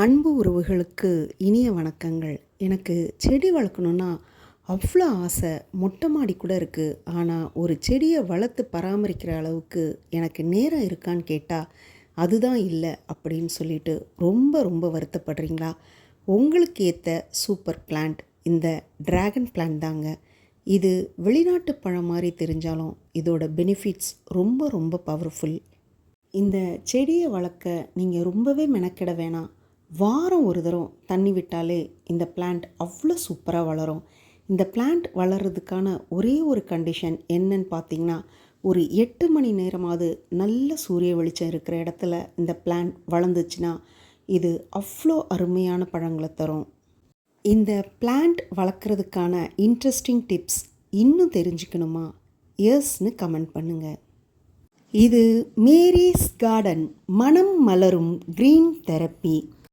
அன்பு உறவுகளுக்கு இனிய வணக்கங்கள். எனக்கு செடி வளர்க்கணுன்னா அவ்வளோ ஆசை. மொட்டை மாடி கூட இருக்குது. ஆனால் ஒரு செடியை வளர்த்து பராமரிக்கிற அளவுக்கு எனக்கு நேரம் இருக்கான்னு கேட்டால் அதுதான் இல்லை அப்படின்னு சொல்லிட்டு ரொம்ப ரொம்ப வருத்தப்படுறீங்களா? உங்களுக்கு ஏற்ற சூப்பர் பிளான்ட் இந்த டிராகன் பிளான்ட் தாங்க. இது வெளிநாட்டு பழம் மாதிரி தெரிஞ்சாலும் இதோட பெனிஃபிட்ஸ் ரொம்ப ரொம்ப பவர்ஃபுல். இந்த செடியை வளர்க்க நீங்கள் ரொம்பவே மெனக்கிட வேணாம். வாரம் ஒரு தரம் தண்ணி விட்டாலே இந்த பிளான்ட் அவ்வளோ சூப்பராக வளரும். இந்த பிளான்ட் வளர்கிறதுக்கான ஒரே ஒரு கண்டிஷன் என்னன்னு பார்த்தீங்கன்னா, ஒரு 8 மணி நேரமாவது நல்ல சூரிய வெளிச்சம் இருக்கிற இடத்துல இந்த பிளான்ட் வளர்ந்துச்சுன்னா இது அவ்வளோ அருமையான பழங்களை தரும். இந்த பிளான்ட் வளர்க்குறதுக்கான இன்ட்ரெஸ்டிங் டிப்ஸ் இன்னும் தெரிஞ்சுக்கணுமா? எஸ்ன்னு கமெண்ட் பண்ணுங்கள். இது மேரிஸ் கார்டன் மனம் மலரும் க்ரீன் தெரப்பி.